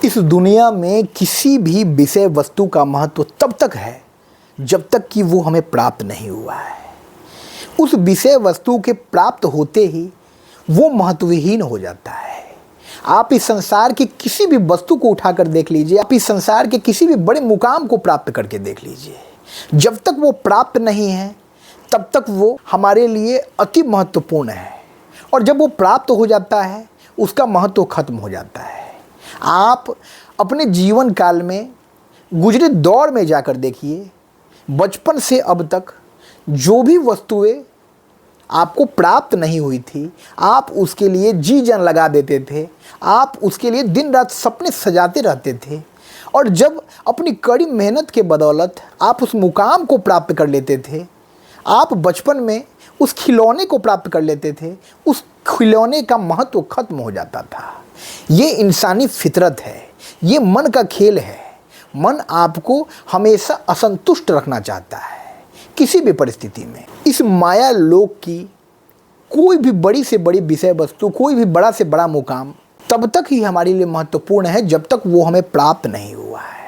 इस दुनिया में किसी भी विषय वस्तु का महत्व तब तक है जब तक कि वो हमें प्राप्त नहीं हुआ है। उस विषय वस्तु के प्राप्त होते ही वो महत्वहीन हो जाता है। आप इस संसार की किसी भी वस्तु को उठाकर देख लीजिए, आप इस संसार के किसी भी बड़े मुकाम को प्राप्त करके देख लीजिए, जब तक वो प्राप्त नहीं है तब तक वो हमारे लिए अति महत्वपूर्ण है, और जब वो प्राप्त हो जाता है उसका महत्व खत्म हो जाता है। आप अपने जीवन काल में गुजरे दौर में जाकर देखिए, बचपन से अब तक जो भी वस्तुएं आपको प्राप्त नहीं हुई थी, आप उसके लिए जी जान लगा देते थे, आप उसके लिए दिन रात सपने सजाते रहते थे, और जब अपनी कड़ी मेहनत के बदौलत आप उस मुकाम को प्राप्त कर लेते थे, आप बचपन में उस खिलौने को प्राप्त कर लेते थे, उस खिलौने का महत्व खत्म हो जाता था। ये इंसानी फितरत है, ये मन का खेल है। मन आपको हमेशा असंतुष्ट रखना चाहता है किसी भी परिस्थिति में। इस माया लोक की कोई भी बड़ी से बड़ी विषय वस्तु, कोई भी बड़ा से बड़ा मुकाम तब तक ही हमारे लिए महत्वपूर्ण है जब तक वो हमें प्राप्त नहीं हुआ है।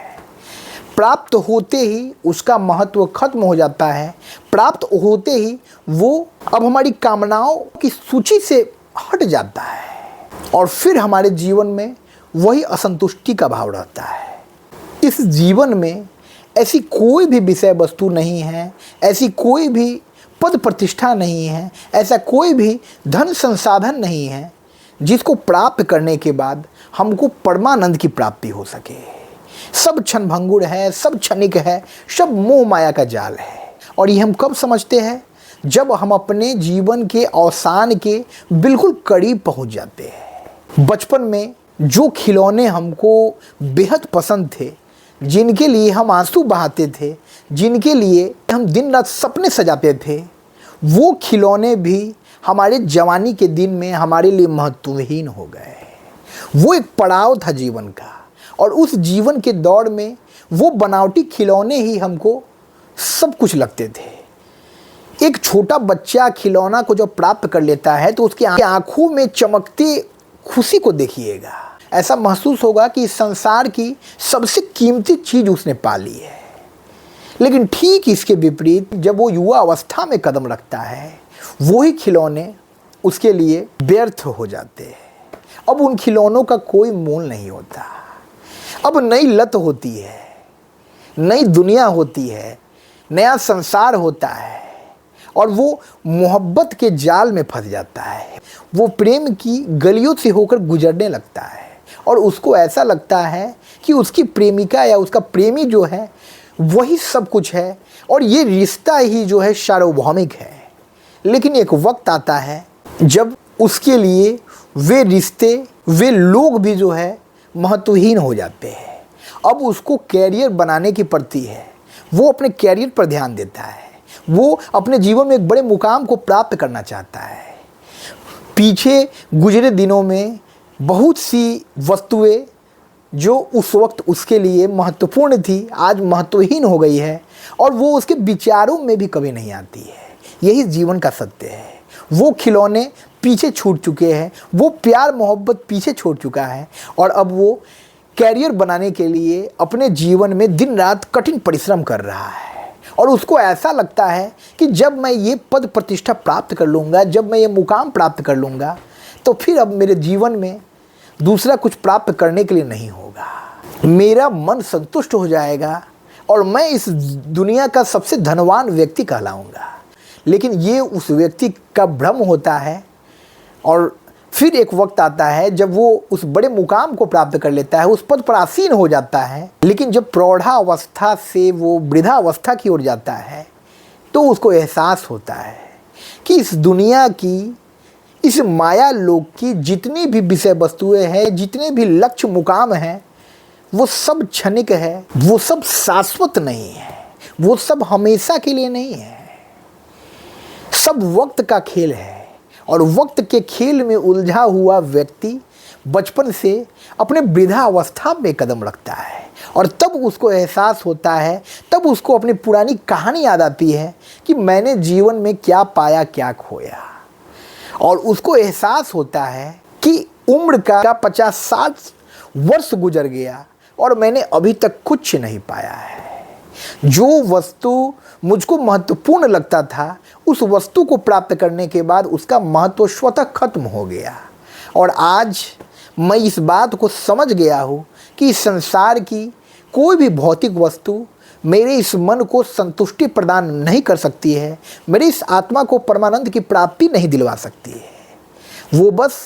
प्राप्त होते ही उसका महत्व खत्म हो जाता है। प्राप्त होते ही वो अब हमारी कामनाओं की सूची से हट जाता है, और फिर हमारे जीवन में वही असंतुष्टि का भाव रहता है। इस जीवन में ऐसी कोई भी विषय वस्तु नहीं है, ऐसी कोई भी पद प्रतिष्ठा नहीं है, ऐसा कोई भी धन संसाधन नहीं है जिसको प्राप्त करने के बाद हमको परमानंद की प्राप्ति हो सके। सब क्षणभंगुर है, सब क्षणिक है, सब मोह माया का जाल है। और ये हम कब समझते हैं? जब हम अपने जीवन के अवसान के बिल्कुल करीब पहुंच जाते हैं। बचपन में जो खिलौने हमको बेहद पसंद थे, जिनके लिए हम आंसू बहाते थे, जिनके लिए हम दिन रात सपने सजाते थे, वो खिलौने भी हमारे जवानी के दिन में हमारे लिए महत्वहीन हो गए। वो एक पड़ाव था जीवन का, और उस जीवन के दौर में वो बनावटी खिलौने ही हमको सब कुछ लगते थे। एक छोटा बच्चा खिलौना को जब प्राप्त कर लेता है तो उसकी आंखों में चमकती खुशी को देखिएगा, ऐसा महसूस होगा कि इस संसार की सबसे कीमती चीज़ उसने पा ली है। लेकिन ठीक इसके विपरीत जब वो युवा अवस्था में कदम रखता है, वही खिलौने उसके लिए व्यर्थ हो जाते हैं। अब उन खिलौनों का कोई मोल नहीं होता। अब नई लत होती है, नई दुनिया होती है, नया संसार होता है, और वो मोहब्बत के जाल में फंस जाता है। वो प्रेम की गलियों से होकर गुजरने लगता है, और उसको ऐसा लगता है कि उसकी प्रेमिका या उसका प्रेमी जो है वही सब कुछ है, और ये रिश्ता ही जो है सार्वभौमिक है। लेकिन एक वक्त आता है जब उसके लिए वे रिश्ते, वे लोग भी जो है महत्वहीन हो जाते हैं। अब उसको कैरियर बनाने की पड़ती है, वो अपने कैरियर पर ध्यान देता है, वो अपने जीवन में एक बड़े मुकाम को प्राप्त करना चाहता है। पीछे गुजरे दिनों में बहुत सी वस्तुएं जो उस वक्त उसके लिए महत्वपूर्ण थी, आज महत्वहीन हो गई है, और वो उसके विचारों में भी कभी नहीं आती है। यही जीवन का सत्य है। वो खिलौने पीछे छूट चुके हैं, वो प्यार मोहब्बत पीछे छोड़ चुका है, और अब वो कैरियर बनाने के लिए अपने जीवन में दिन रात कठिन परिश्रम कर रहा है। और उसको ऐसा लगता है कि जब मैं ये पद प्रतिष्ठा प्राप्त कर लूँगा, जब मैं ये मुकाम प्राप्त कर लूँगा, तो फिर अब मेरे जीवन में दूसरा कुछ प्राप्त करने के लिए नहीं होगा। मेरा मन संतुष्ट हो जाएगा और मैं इस दुनिया का सबसे धनवान व्यक्ति कहलाऊँगा। लेकिन ये उस व्यक्ति का भ्रम होता है, और फिर एक वक्त आता है जब वो उस बड़े मुकाम को प्राप्त कर लेता है, उस पद पर आसीन हो जाता है। लेकिन जब प्रौढ़ावस्था से वो वृद्धावस्था की ओर जाता है तो उसको एहसास होता है कि इस दुनिया की, इस माया लोक की जितनी भी विषय वस्तुएं हैं, जितने भी लक्ष्य मुकाम हैं, वो सब क्षणिक है, वो सब शाश्वत नहीं है, वो सब हमेशा के लिए नहीं है। सब वक्त का खेल है, और वक्त के खेल में उलझा हुआ व्यक्ति बचपन से अपने वृद्धावस्था में कदम रखता है, और तब उसको एहसास होता है, तब उसको अपनी पुरानी कहानी याद आती है कि मैंने जीवन में क्या पाया, क्या खोया। और उसको एहसास होता है कि उम्र का 50-60 वर्ष गुजर गया और मैंने अभी तक कुछ नहीं पाया है। जो वस्तु मुझको महत्वपूर्ण लगता था, उस वस्तु को प्राप्त करने के बाद उसका महत्व स्वतः खत्म हो गया। और आज मैं इस बात को समझ गया हूँ कि इस संसार की कोई भी भौतिक वस्तु मेरे इस मन को संतुष्टि प्रदान नहीं कर सकती है, मेरी इस आत्मा को परमानंद की प्राप्ति नहीं दिलवा सकती है। वो बस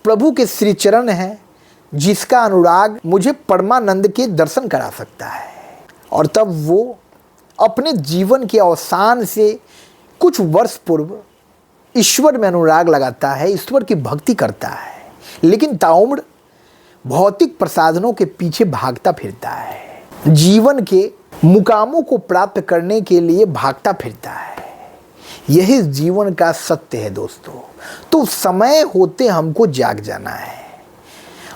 प्रभु के श्री चरण है, जिसका अनुराग मुझे परमानंद के दर्शन करा सकता है। और तब वो अपने जीवन के अवसान से कुछ वर्ष पूर्व ईश्वर में अनुराग लगाता है, ईश्वर की भक्ति करता है, लेकिन ताउम्र भौतिक प्रसाधनों के पीछे भागता फिरता है, जीवन के मुकामों को प्राप्त करने के लिए भागता फिरता है। यही जीवन का सत्य है दोस्तों। तो समय होते हमको जाग जाना है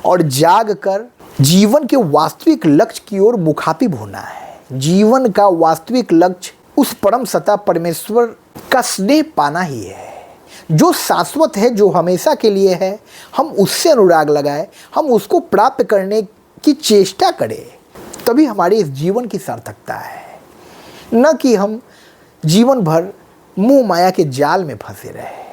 और जाग कर जीवन के वास्तविक लक्ष्य की ओर मुखातिब होना है। जीवन का वास्तविक लक्ष्य उस परम सत्ता परमेश्वर का स्नेह पाना ही है, जो शाश्वत है, जो हमेशा के लिए है। हम उससे अनुराग लगाएं, हम उसको प्राप्त करने की चेष्टा करें, तभी हमारी इस जीवन की सार्थकता है। न कि हम जीवन भर मोह माया के जाल में फंसे रहे।